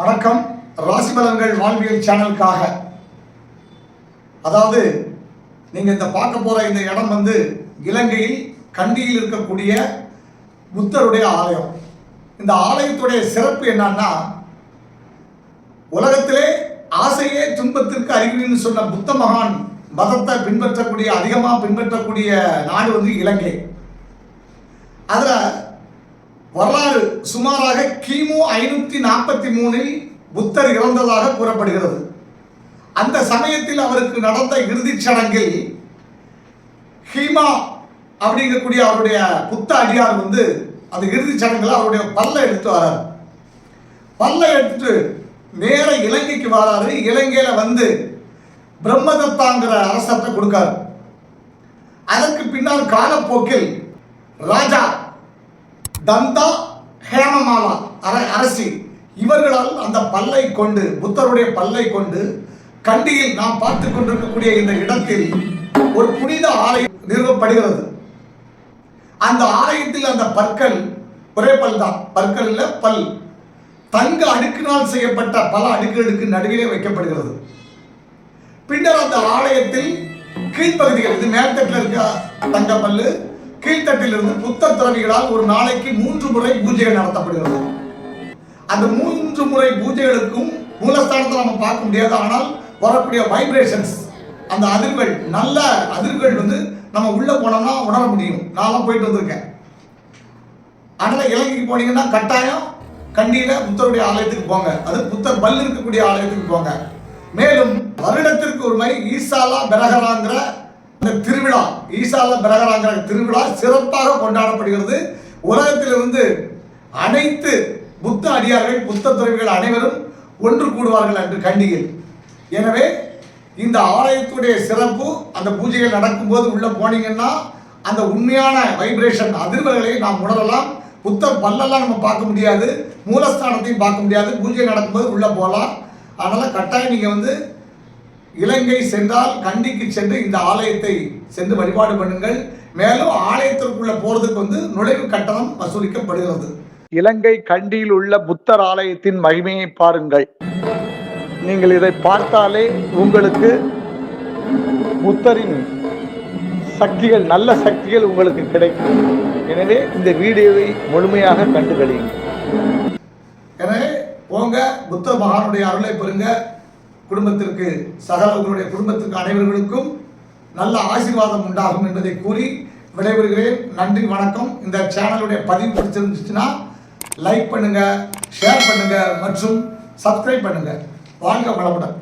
வணக்கம். ராசி பலன்கள் வாழ்வியல் சேனலுக்காக, அதாவது நீங்கள் இந்த பார்க்க போகிற இந்த இடம் இலங்கையில் கண்டியில் இருக்கக்கூடிய புத்தருடைய ஆலயம். இந்த ஆலயத்துடைய சிறப்பு என்னன்னா, உலகத்திலே ஆசையே துன்பத்திற்கு அறிகுறின்னு சொன்ன புத்த மகான் மதத்தை பின்பற்றக்கூடிய அதிகமாக பின்பற்றக்கூடிய நாடு இலங்கை. அதில் வரலாறு சுமாராக கிமு 543 புத்தர் இறந்ததாக கூறப்படுகிறது. அந்த சமயத்தில் அவருக்கு நடந்த இறுதிச் சடங்கில் ஹீமா அப்படிங்கக்கூடிய அவருடைய புத்த அடியார் அந்த இறுதிச் சடங்கில் அவருடைய பல்லை எடுத்து வரார். பல்லை எடுத்துட்டு நேர இலங்கைக்கு வராரு. இலங்கையில பிரம்மதத்தாங்கிற அரசத்தை கொடுக்காரு. அதற்கு பின்னால் காலப்போக்கில் ராஜா தந்தா ஹேமமாலா அரசி இவர்களால் அந்த பல்லை கொண்டு, புத்தருடைய பல்லை கொண்டு கண்டியில் நாம் பார்த்து கொண்டிருக்கக்கூடிய இந்த இடத்தில் ஒரு புனித ஆலயம் நிறுவப்படுகிறது. அந்த ஆலயத்தில் அந்த பற்கள் ஒரே பல் தான், பற்கள் இல்ல, பல் தங்க அடுக்கினால் செய்யப்பட்ட பல அடுக்குகளுக்கு நடுவிலே வைக்கப்படுகிறது. பின்னர் அந்த ஆலயத்தில் கீழ்ப்பகுதிகள், இது மேல்தட்டில் இருக்க தங்க பல்லு, கீழ்த்தட்டில் இருந்து புத்த துறவிகளால் ஒரு நாளைக்கு 3 முறை பூஜைகள் நடத்தப்படுகிறது. அந்த 3 முறை பூஜைகளுக்கும் மூலஸ்தானத்தை நம்ம பார்க்க முடியாது. ஆனால் வரக்கூடிய வைப்ரேஷன்ஸ், அந்த அதிர்வுகள், நல்ல அதிர்வுகள் நம்ம உள்ள போனோம்னா உணர முடியும். நான்லாம் போயிட்டு வந்திருக்கேன். அதனால இலங்கைக்கு போனீங்கன்னா கட்டாயம் கண்டியில புத்தருடைய ஆலயத்துக்கு போங்க. அது புத்தர் பல் இருக்கக்கூடிய ஆலயத்துக்கு போங்க. மேலும் வருடத்திற்கு ஒரு முறை ஈசாலா பெரகராங்கிற அந்த திருவிழா, ஈசாலா பெரகராங்கிற திருவிழா சிறப்பாக கொண்டாடப்படுகிறது. உலகத்திலிருந்து அனைத்து புத்த அடியார்கள், புத்த துறவிகள் அனைவரும் ஒன்று கூடுவார்கள் என்று கண்டியில். எனவே இந்த ஆலயத்துடைய சிறப்பு, அந்த பூஜைகள் நடக்கும்போது உள்ள போனீங்கன்னா அந்த உண்மையான வைப்ரேஷன் அதிர்வுகளை நாம் உணரலாம். புத்தர் பல்லெல்லாம் நம்ம பார்க்க முடியாது, மூலஸ்தானத்தையும் பார்க்க முடியாது. பூஜை நடக்கும்போது உள்ள போகலாம். அதனால கட்டாயம் நீங்க இலங்கை சென்றால் கண்டிக்கு சென்று இந்த ஆலயத்தை சென்று வழிபாடு பண்ணுங்கள். மேலும் ஆலயத்திற்குள்ள போறதுக்கு நுழைவு கட்டணம் வசூலிக்கப்படுகிறது. இலங்கை கண்டியில் உள்ள புத்தர் ஆலயத்தின் மகிமையை பாருங்கள். நீங்கள் இதை பார்த்தாலே உங்களுக்கு புத்தரின் சக்திகள், நல்ல சக்திகள் உங்களுக்கு கிடைக்கும். எனவே இந்த வீடியோவை முழுமையாக கண்டுகளியுங்கள். எனவே போங்க, புத்த மகானுடைய அருளை பெறுங்க. குடும்பத்திற்கு, உங்களுடைய குடும்பத்திற்கு அனைவர்களுக்கும் நல்ல ஆசீர்வாதம் உண்டாகும் என்பதை கூறி விடைபெறுகிறேன். நன்றி, வணக்கம். இந்த சேனலுடைய பதிவு பிடிச்சிருந்துச்சுன்னா லைக் பண்ணுங்க, ஷேர் பண்ணுங்க மற்றும் சப்ஸ்கிரைப் பண்ணுங்க. வாழ்க வளமுடன்.